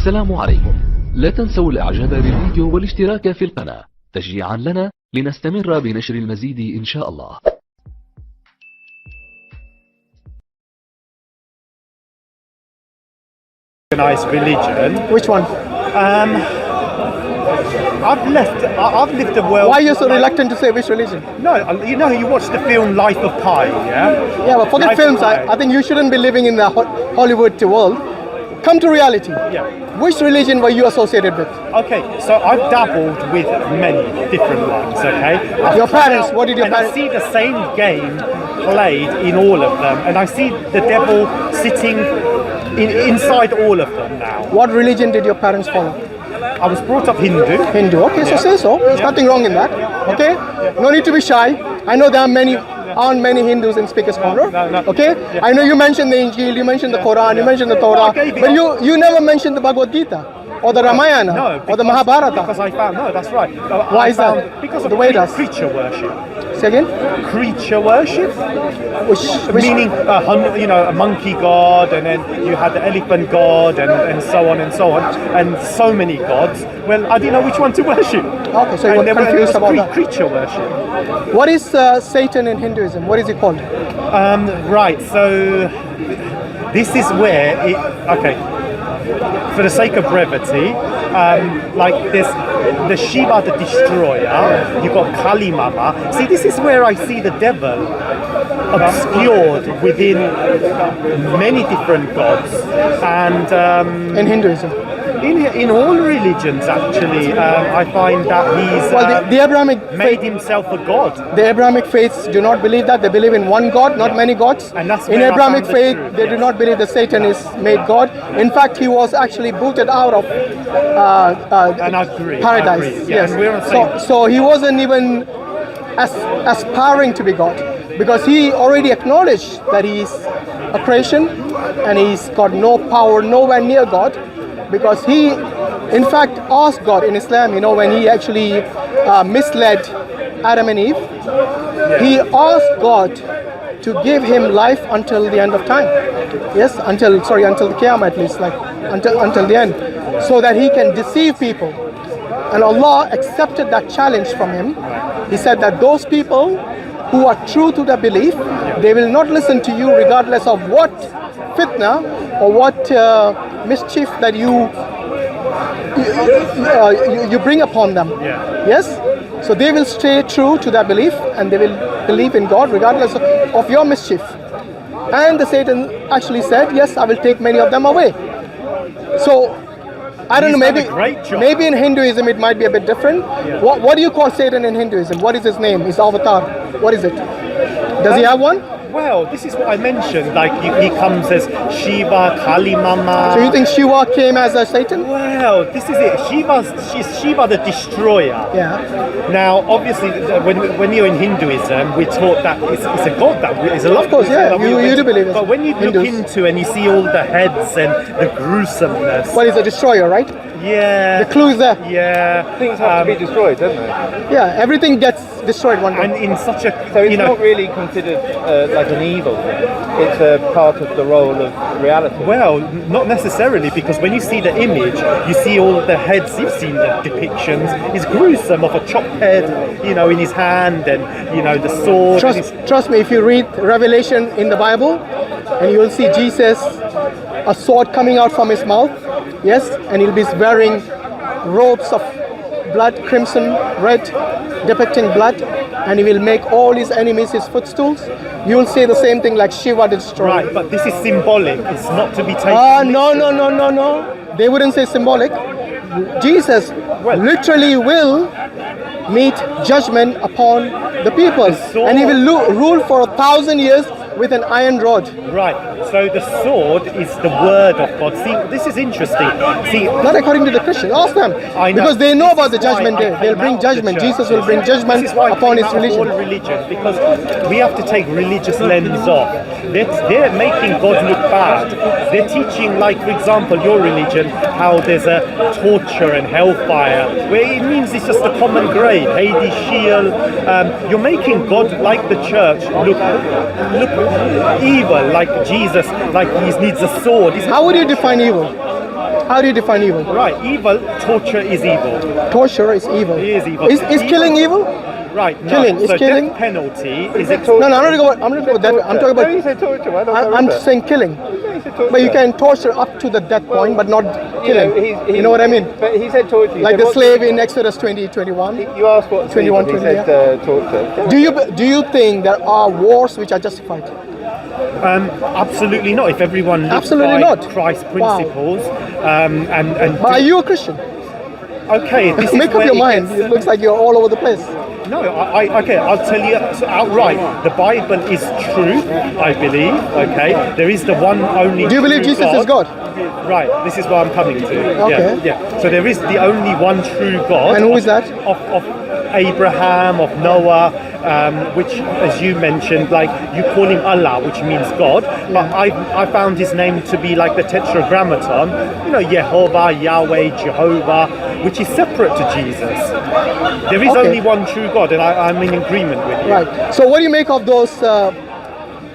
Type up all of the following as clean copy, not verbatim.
السلام عليكم. لا تنسوا الإعجاب بالفيديو والاشتراك في القناة تشجيعا لنا لنستمر بنشر المزيد إن شاء الله. Organized religion. Which one? I've lived a world. Why are you so reluctant to say which religion? No, you watched the film Life of Pi, yeah? Yeah, but forget Life films. of Pi. I think you shouldn't be living in the Hollywood world. Come to reality. Yeah. Which religion were you associated with? Okay, so I've dabbled with many different ones, okay? Your parents, what did your parents... I see the same game played in all of them, and I see the devil sitting inside all of them now. What religion did your parents follow? I was brought up Hindu. Hindu, okay, so say so. There's nothing wrong in that, okay? No need to be shy. I know there aren't many Hindus in Speaker's Corner, okay? I know you mentioned the Injil, you mentioned the Quran, you mentioned the Torah, but you never mentioned the Bhagavad Gita or the Ramayana or the Mahabharata. Because I found, no, that's right. Why is that? Because of the Vedas. Creature worship. Say again? Creature worship? Which meaning, a monkey god, and then you had the elephant god, and so on and so on, and so many gods. Well, I didn't know which one to worship. Okay, so you were confused about that. Creature worship. What is Satan in Hinduism? What is it called? Right, so this is where okay, for the sake of brevity, like this, the Shiva the Destroyer, you've got Kali Mama. See, this is where I see the devil obscured within many different gods, and in Hinduism. In all religions, actually, I find that he's the Abrahamic made himself a god. The Abrahamic faiths do not believe that. They believe in one God, not many gods. And that's in Abrahamic faith, they do not believe that Satan is made God. In fact, he was actually booted out of and I agree, paradise. I agree. Yes. And we're on the same... so he wasn't even aspiring to be God, because he already acknowledged that he's a creation and he's got no power, nowhere near God. Because he, in fact, asked God in Islam, when he actually misled Adam and Eve, he asked God to give him life until the end of time. Yes, until the Qiyamah at least, until the end, so that he can deceive people. And Allah accepted that challenge from him. He said that those people who are true to their belief, they will not listen to you regardless of what fitna or what mischief that you bring upon them. Yes, so they will stay true to their belief and they will believe in God regardless of your mischief. And the Satan actually said, yes, I will take many of them away. So I don't know, maybe in Hinduism it might be a bit different. What do you call Satan in Hinduism? What is his name, his avatar? What is it? Does he have one? Well, this is what I mentioned, like he comes as Shiva, Kali Mama. So you think Shiva came as a Satan? Well, this is it. She's Shiva the Destroyer. Yeah. Now, obviously, when you're in Hinduism, we're taught that it's a god that is a love. Of course, yeah, you do believe it. But when you look into and you see all the heads and the gruesomeness. What is a destroyer, right? Yeah. The clue is there. Yeah. Things have to be destroyed, don't they? Yeah, everything gets destroyed one day. And in such a... So it's not really considered like an evil thing. It's a part of the role of reality. Well, not necessarily, because when you see the image, you see all the heads, you've seen the depictions. It's gruesome, of a chopped head, in his hand, and, the sword. Trust me, if you read Revelation in the Bible, and you will see Jesus, a sword coming out from his mouth, yes, and he'll be wearing robes of blood, crimson, red, depicting blood, and he will make all his enemies his footstools. You will say the same thing like Shiva the Destroyer. Right, but this is symbolic. It's not to be taken. No. They wouldn't say symbolic. Jesus literally will meet judgment upon the people, and he will rule for 1,000 years with an iron rod. Right, so the sword is the word of God. See, this is interesting. See, not according to the Christians. Ask them, because they know about the judgment day. They'll bring judgment. Jesus will bring judgment upon his religion. Because we have to take religious lens off. They're making God look bad. They're teaching, like, for example, your religion, how there's a torture and hellfire, where it means it's just a common grave. Hades, Sheol. You're making God, like the church, look evil, like Jesus, like he needs a sword. How would you define evil? How do you define evil? Right, evil, torture is evil. Torture is evil. It is evil. Is killing evil? Right, no. Killing, is so killing- death penalty is it No, no, I'm not going to go with that. I'm talking No, you about. said torture. Why not I'm horrific? saying killing. No, you said torture. But you can torture up to the death point, but not You know, killing. You know what I mean? But he said torture. You Like said the what's slave in Exodus 20:21. You asked what 21, he said torture. Do you think there are wars which are justified? absolutely not. If everyone lives Absolutely by not. Christ's Wow. principles, and But are you a Christian? okay, this is Make up where your it mind. gets- It looks like you're all over the place. No, okay, I'll tell you outright. The Bible is true, I believe. Okay, there is the one only. Do you believe true Jesus is God? Right, this is what I'm coming to. Okay. Yeah. So there is the only one true God. And who is that? Of Abraham, of Noah, which, as you mentioned, like you call him Allah, which means God. But I found his name to be like the Tetragrammaton. You know, Jehovah, Yahweh, Jehovah, which is separate to Jesus. There is Okay. only one true God, and I'm in agreement with you. Right. So what do you make of those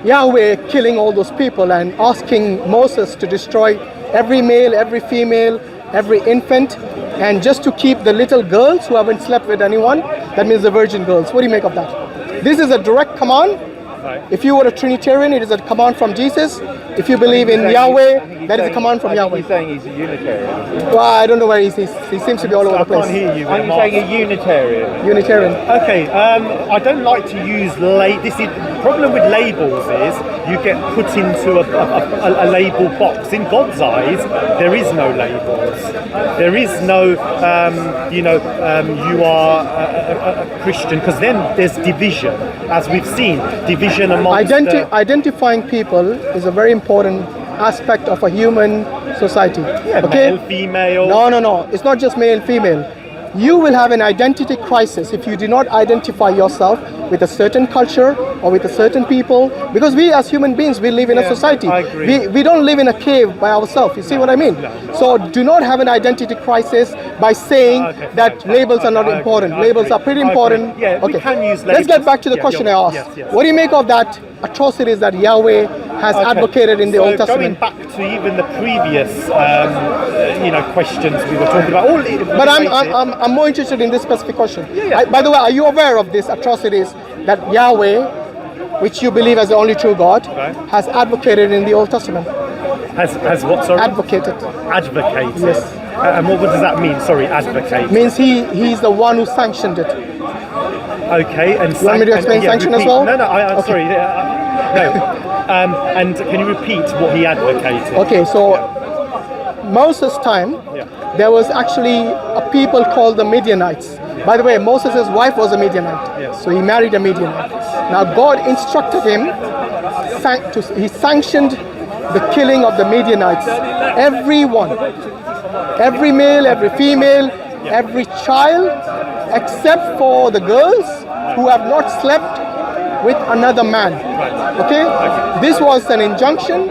Yahweh killing all those people and asking Moses to destroy every male, every female, every infant, and just to keep the little girls who haven't slept with anyone? That means the virgin girls. What do you make of that? This is a direct command. Right. If you were a Trinitarian, it is a command from Jesus. If you believe in Yahweh, that is a command from Yahweh. He's saying he's a Unitarian. Well, I don't know where he is. He seems to be all over I the place. can't hear you. Are you Mark. saying a Unitarian? Unitarian. Okay, I don't like to use this is the problem with labels is you get put into a label box. In God's eyes, there is no labels. There is no, you are a Christian, because then there's division, as we've seen, division amongst. Identifying people is a very important aspect of a human society. Yeah, Okay? male, female. No. It's not just male, female. You will have an identity crisis if you do not identify yourself with a certain culture or with a certain people, because we as human beings, we live in a society. I agree. We don't live in a cave by ourselves. You see what I mean? So do not have an identity crisis by saying Okay, that fine, labels are not okay, important. I Labels agree. are pretty I agree. important. Yeah, we can use Let's get labels. back to the Yeah, question I you're- asked. yes. What do you make of that atrocities that Yahweh has Okay. advocated in the So Old going Testament? back to even the previous, questions we were talking about. But I'm more interested in this specific question. Yeah. By the way, are you aware of these atrocities that Yahweh, which you believe as the only true God, Right. has advocated in the Old Testament? has what? Sorry, Advocated advocated. Yes. And what does that mean? Sorry, advocate. means he's the one who sanctioned it. Okay, and You want me to explain sanction as repeat. well? No, I'm Okay. sorry. No. And can you repeat what he advocated? Okay, so Moses' time, Yeah. there was actually a people called the Midianites. By the way, Moses' wife was a Midianite, Yes. so he married a Midianite. Now God instructed him, he sanctioned the killing of the Midianites. Everyone, every male, every female, every child, except for the girls who have not slept with another man. Okay? This was an injunction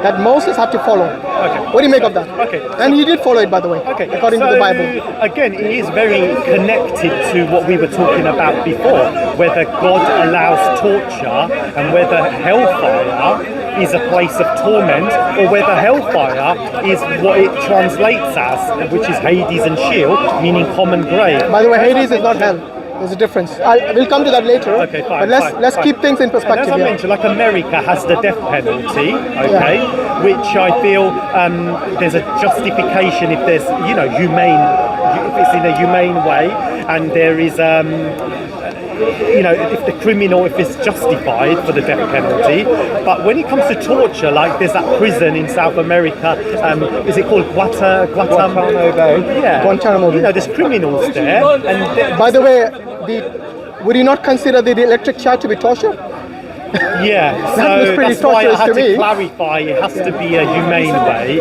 that Moses had to follow. Okay. What do you make of that? Okay. And he did follow it, by the way, Okay, according to the Bible. Again, it is very connected to what we were talking about before, whether God allows torture and whether hellfire is a place of torment, or whether hellfire is what it translates as, which is Hades and Sheol, meaning common grave. By the way, Hades is not hell. There's a difference. We'll come to that later. Okay, fine. But let's fine. keep things in And perspective as I here. mentioned, like America has the death penalty, okay, which I feel there's a justification if there's, humane, if it's in a humane way, and there is, if the criminal, if it's justified for the death penalty. But when it comes to torture, like there's that prison in South America, is it called Guantanamo Bay? Yeah. Guantanamo Bay. There's criminals there, and By the way, would you not consider the electric chair to be torture? yeah, That was so pretty that's why I torturous had to to me. clarify it has to be a humane way.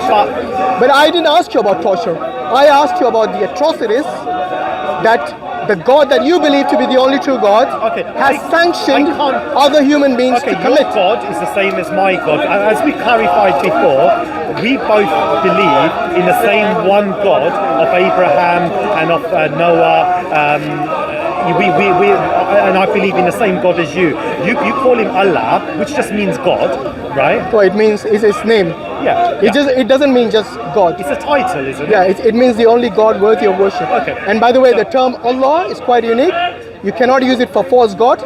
But But I didn't ask you about torture. I asked you about the atrocities that the God that you believe to be the only true God Okay, has sanctioned I can't- other human beings okay, to your commit. God is the same as my God. As we clarified before, we both believe in the same one God of Abraham and of Noah, and I believe in the same God as you. You call him Allah, which just means God, right? So it means it's his name. Yeah. It doesn't mean just God. It's a title, isn't it? Yeah, it means the only God worthy of worship. Okay. And by the way, the term Allah is quite unique. You cannot use it for false God.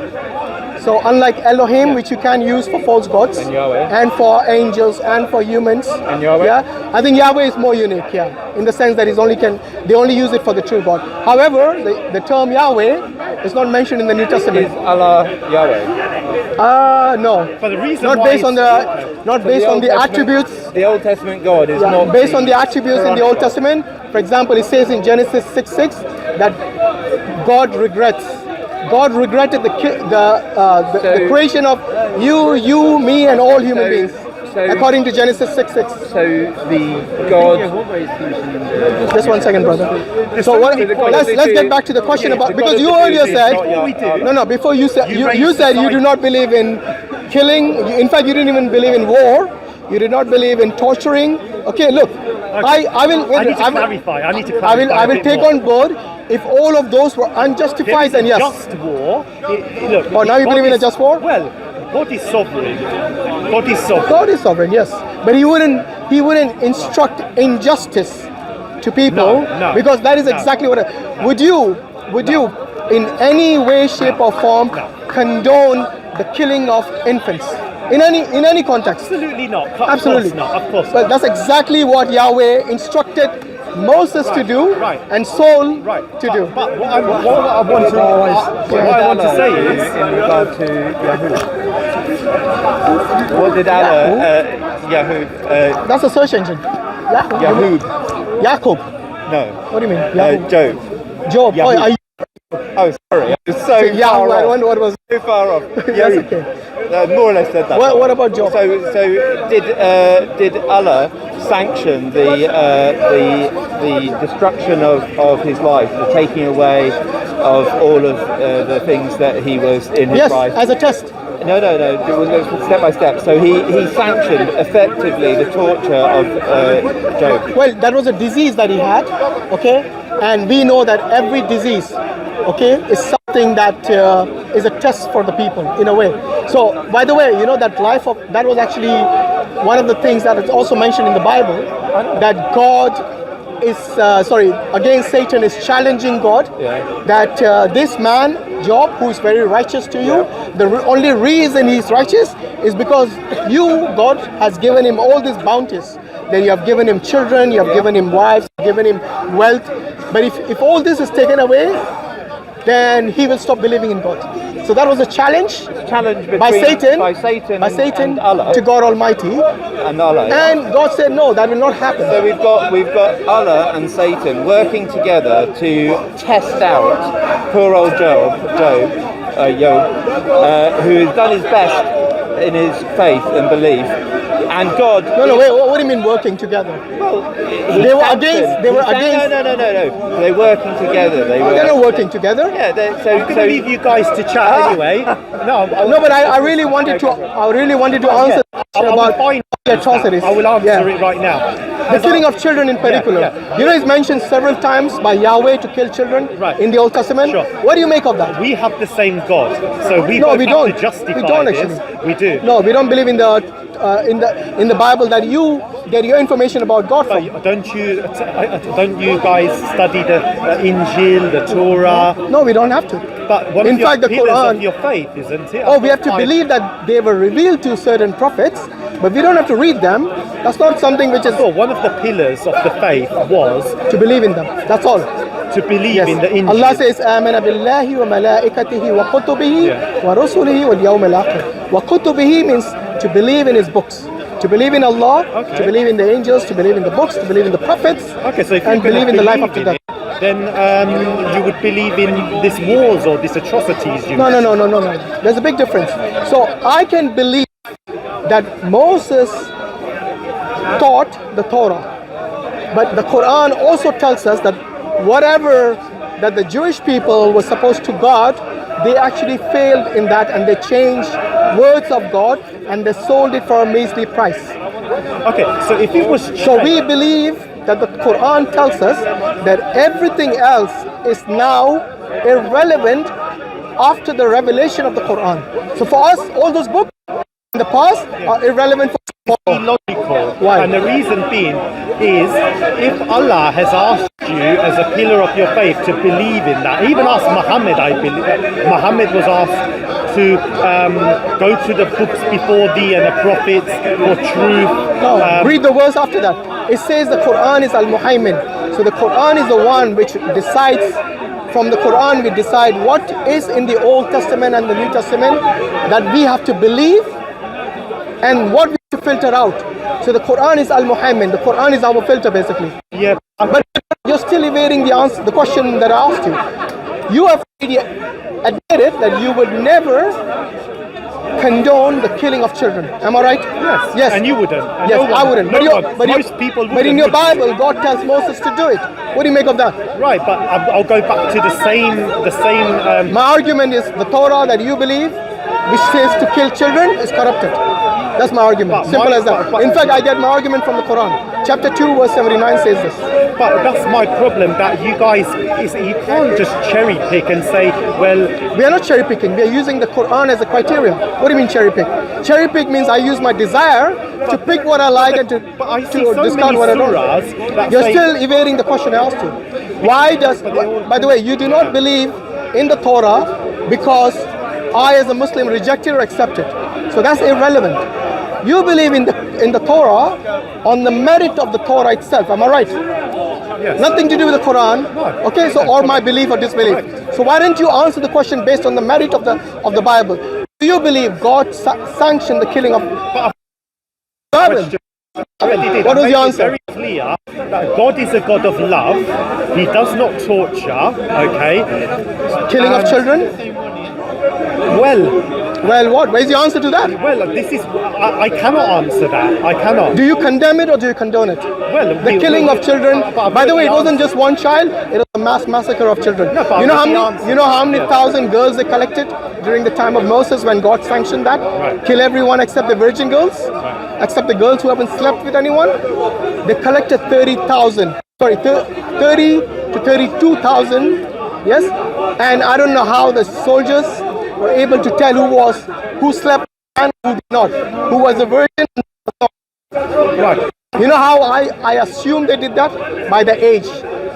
So unlike Elohim, which you can use for false gods, And Yahweh. and for angels, and for humans, And Yahweh. yeah, I think Yahweh is more unique, yeah, in the sense that they only use it for the true God. However, the term Yahweh is not mentioned in the New Is Testament. Allah Yahweh? No, For the reason not why based on the attributes. The Old Testament God is Yeah, not based on the attributes in the Old Testament. For example, it says in Genesis 6:6 that God regretted the creation of you, me, and all human beings, according to Genesis 6:6. So the God. Just 1 second, brother. So let's get back to the question about, because you earlier said before you said you said you do not believe in killing. In fact, you didn't even believe in war. You did not believe in torturing. Okay, look, I will clarify. I need to clarify. I will take on board if all of those were unjustified, then yes. Just war. Look. Oh, now you believe in a just war? Well, God is sovereign. God is sovereign. God is sovereign, yes, but he wouldn't instruct injustice to people, No. because that is exactly what. Would you in any way, shape, or form condone the killing of infants in any context? Absolutely not. Absolutely Of course not. Of course. But that's exactly what Yahweh instructed Moses to do, right. and Saul to do. But what I want to say is, In regard to Yahoo. What did Allah Yahoo? That's a search engine. Yahoo. Jacob. No. What do you mean? Yahoo. Job. Job. Yahoo. Oh, are you Oh, sorry. I was so Yahoo? far I off. wonder what was. So far off. That's okay. More or less said that. What about Job? So did Allah sanction the destruction of his life, the taking away of all of the things that he was in his Yes, life? as a test. No. It was step by step. So he sanctioned effectively the torture of Job. Well, that was a disease that he had, okay? And we know that every disease, okay, is something that is a test for the people in a way. So, by the way, you know that that was actually one of the things that is also mentioned in the Bible, that God is, against Satan is challenging God, that this man, Job, who is very righteous to you, the only reason he's righteous is because you, God, has given him all these bounties. Then you have given him children, you have given him wives, given him wealth. But if all this is taken away, then he will stop believing in God. So that was a challenge by Satan and Allah. to God Almighty. And Allah. And God said, no, that will not happen. So we've got Allah and Satan working together to test out poor old Job, who has done his best in his faith and belief, and God. No, wait. What do you mean working together? Well, They were against. No. They're working together. They're not working together. Yeah. I'm going to leave you guys to chat anyway. No, but I really wanted to answer about the atrocities. I will answer it right now. The killing of children in particular. Yeah. You know, it's mentioned several times by Yahweh to kill children in the Old Testament. Sure. What do you make of that? We have the same God, so we No, both we have don't. to justify We don't this. actually. We do. No, we don't believe in the Bible that you get your information about God from. Don't you guys study the Injil, the Torah? No, we don't have to. But one In of your fact, the pillars Quran- of your faith, isn't it? Oh, we have to believe that they were revealed to certain prophets, but we don't have to read them. That's not something which is So one of the pillars of the faith was to believe in them. That's all. to believe Yes. in the Injil. Allah says, "Amana billahi wa malaikatihi wa kutubihi wa rusulihi wal yawmil akhir." Wa kutubihi means to believe in His books, to believe in Allah, to believe in the angels, to believe in the books, to believe in the prophets, Okay, so if and you're believe in the life after in death. it, then you would believe in these wars or these atrocities. No. There's a big difference. So I can believe that Moses taught the Torah, but the Quran also tells us that whatever that the Jewish people were supposed to guard, they actually failed in that, and they changed words of God and they sold it for a measly price. Okay, so if it was So we believe that the Quran tells us that everything else is now irrelevant after the revelation of the Quran. So for us, all those books in the past are irrelevant for illogical. Why? And the reason being is if Allah has asked you as a pillar of your faith to believe in that, even asked Muhammad, I believe, Muhammad was asked to go to the books before thee and the prophets for truth. No, read the verse after that. It says the Quran is al-Muhaymin. So the Quran is the one which decides. From the Quran we decide what is in the Old Testament and the New Testament that we have to believe and what we have to filter out. So the Quran is al-Muhaymin. The Quran is our filter basically. Yeah. But you're still evading the answer, the question that I asked you. You have already admitted that you would never condone the killing of children. Am I right? Yes. Yes. And you wouldn't. And Yes, no one, I wouldn't. most people wouldn't. But in your Bible, God tells Moses to do it. What do you make of that? Right, but I'll go back to the same. My argument is the Torah that you believe, which says to kill children, is corrupted. That's my argument. Simple as that. In fact, I get my argument from the Quran. Chapter 2, verse 79 says this. But that's my problem, that you guys, you can't just cherry pick and say, well... We are not cherry picking. We are using the Quran as a criteria. What do you mean cherry pick? Cherry pick means I use my desire to pick what I like and to discard what I don't. You're still evading the question I asked you. Why does... By the way, you do not believe in the Torah because I as a Muslim reject it or accept it. So that's irrelevant. You believe in the Torah on the merit of the Torah itself. Am I right? Yes. Nothing to do with the Quran. No. Okay, so or my belief or disbelief. Correct. So why don't you answer the question based on the merit of the Bible? Do you believe God sanctioned the killing of Bible? What was the answer? Very clear that God is a God of love. He does not torture. Okay. Killing of children? Well, what? Where's the answer to that? Well, this is... I cannot answer that. I cannot. Do you condemn it or do you condone it? Well, the killing of children. By the way, it wasn't just one child. It was a mass massacre of children. No, you know how many thousand girls they collected during the time of Moses when God sanctioned that? Right. Kill everyone except the virgin girls, except the girls who haven't slept with anyone. They collected 30,000. Sorry, 30 to 32,000. Yes, and I don't know how the soldiers were able to tell who slept and who did not, who was a virgin. Right. You know how I assume they did that? By the age.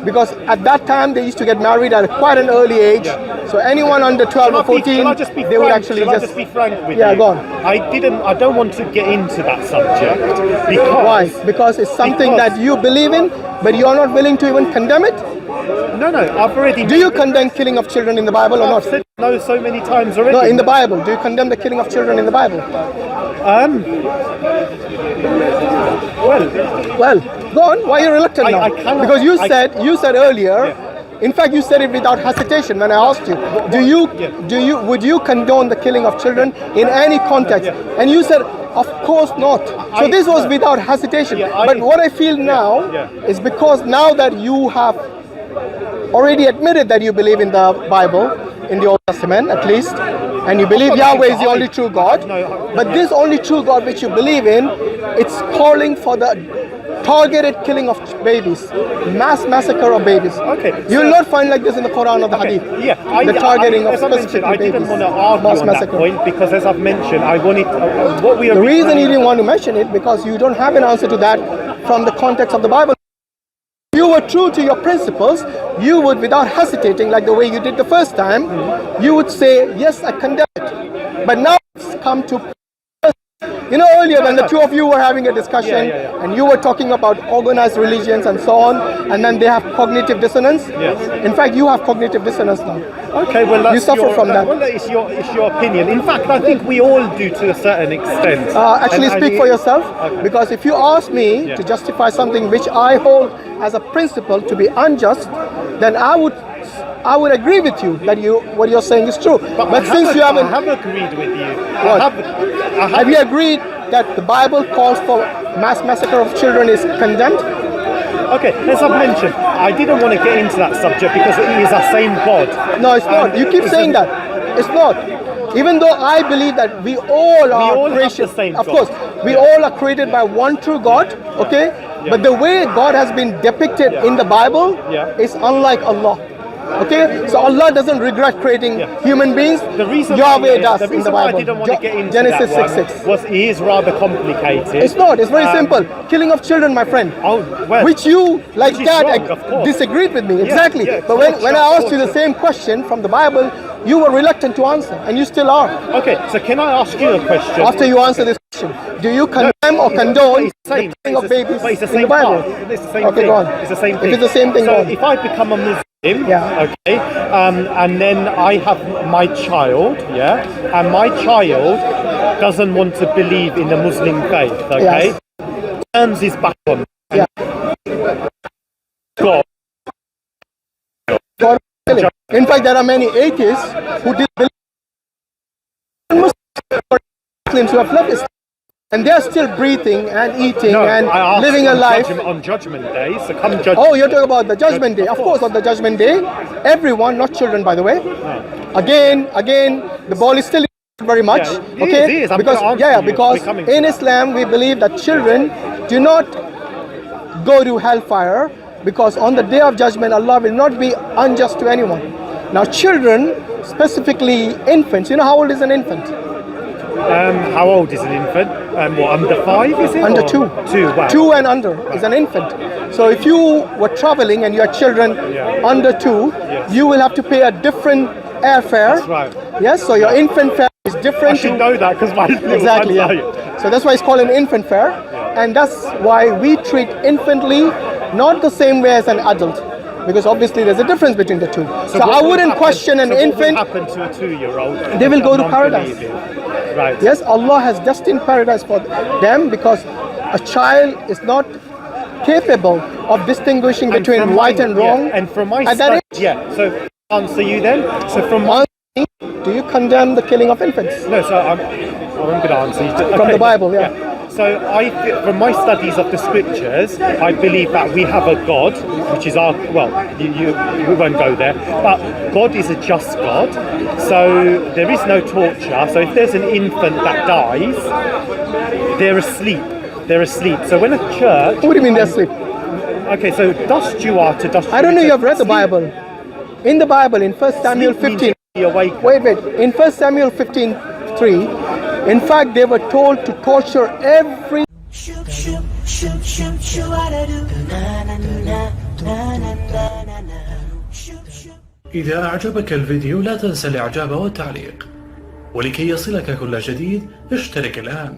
Because at that time they used to get married at quite an early age. So anyone under 12 or 14, they would actually just be frank with you. Yeah, go on. I don't want to get into that subject. Because... Why? Because it's something that you believe in, but you're not willing to even condemn it? No, I've already... Do you condemn killing of children in the Bible or not? I've said no so many times already. No, in the Bible. Do you condemn the killing of children in the Bible? Well, go on. Why are you reluctant now? I cannot, because you said earlier, in fact you said it without hesitation when I asked you, would you condone the killing of children in any context? And you said, of course not. So this was without hesitation. But what I feel now is because now that you have already admitted that you believe in the Bible, in the Old Testament at least, and you believe Yahweh is the only true God, but this only true God which you believe in, it's calling for the targeted killing of babies, mass massacre of babies. Okay. You will not find like this in the Quran or the Hadith. Yeah, the targeting of as I specific mentioned, babies. I didn't want to argue on that point because, as I've mentioned, I wanted what we are. The reason you didn't want to mention it because you don't have an answer to that from the context of the Bible. If you were true to your principles, you would, without hesitating, like the way you did the first time, you would say, yes, I condemn it. But now it's come to... You know, earlier when the two of you were having a discussion and you were talking about organized religions and so on, and then they have cognitive dissonance. Yes. In fact, you have cognitive dissonance now. Okay, well, that's you suffer from that. Well, it's your opinion. In fact, I think we all do to a certain extent. Actually, speak for yourself, because if you ask me to justify something which I hold as a principle to be unjust, then I would agree with you that what you're saying is true. But since you haven't... I have agreed with you. Have you agreed that the Bible calls for mass massacre of children is condemned? Okay, as I've mentioned, I didn't want to get into that subject because it is the same God. No, it's not. You keep saying that. It's not. Even though I believe that we all are creation, have the same of God. course, we all are created by one true God, okay? But the way God has been depicted in the Bible is unlike Allah. Okay, so Allah doesn't regret creating human beings. The reason Yahweh why, does the in the reason why I Bible. didn't want to get into Genesis that 6:6. was it is rather complicated. It's not. It's very simple. Killing of children, my friend. Oh, well, Which you, like which is that, wrong, of course. disagreed with me. Exactly. yeah, but when I asked you the same question from the Bible, you were reluctant to answer, and you still are. Okay, so can I ask you a question? After you answer this question, do you condemn or condone the killing of babies But it's the in same the Bible? part. It's the same Okay, thing. go on. It's the same If thing. it's the same thing, so go on. if I become a Muslim, Yeah. okay, and then I have my child, yeah, and my child doesn't want to believe in the Muslim faith, okay, Yes. turns his back on Yeah. God. God killing. In fact, there are many atheists who did believe in Muslims who have left Islam, and they are still breathing and eating No, and I asked living a life. on judgment day, so come judge. Oh, you're talking about the judgment day. Of course, on the judgment day, everyone, not children, by the way. Again, the ball is still very much. Yeah, okay, it is. I'm because gonna answer you. because We're coming to in that. Islam we believe that children do not go to hellfire, because on the day of judgment Allah will not be unjust to anyone. Now, children, specifically infants. You know how old is an infant? How old is an infant? What, under 5 is it? Under or 2. 2, wow. 2 and under is an infant. So if you were traveling and you had children under 2, you will have to pay a different airfare. That's right. Yes, so your infant fare is different. I should know that because my Exactly, yeah. So that's why it's called an infant fare, and that's why we treat infantly not the same way as an adult, because obviously there's a difference between the two. So I wouldn't question an infant. What would happen to a 2-year-old? They will go to paradise. Right. Yes, Allah has destined paradise for them, because a child is not capable of distinguishing And between from right my- and wrong. Yeah, and from my at that study, age. yeah. So answer you then. So from my Do you condemn the killing of infants? no, so I'm going to answer you. From the Bible, yeah. So from my studies of the scriptures, I believe that we have a God, which is our, well, we won't go there, but God is a just God, so there is no torture. So if there's an infant that dies, they're asleep. They're asleep. So when a church... What do you mean they're asleep? Okay, so dust you are to dust. I don't know you you have read the Bible. In the Bible, in 1 Samuel 15, Awake. wait, in 1 Samuel 15:3, in fact, they were told to torture every إذا أعجبك الفيديو لا تنسى الإعجاب والتعليق، ولكي يصلك كل جديد اشترك الآن.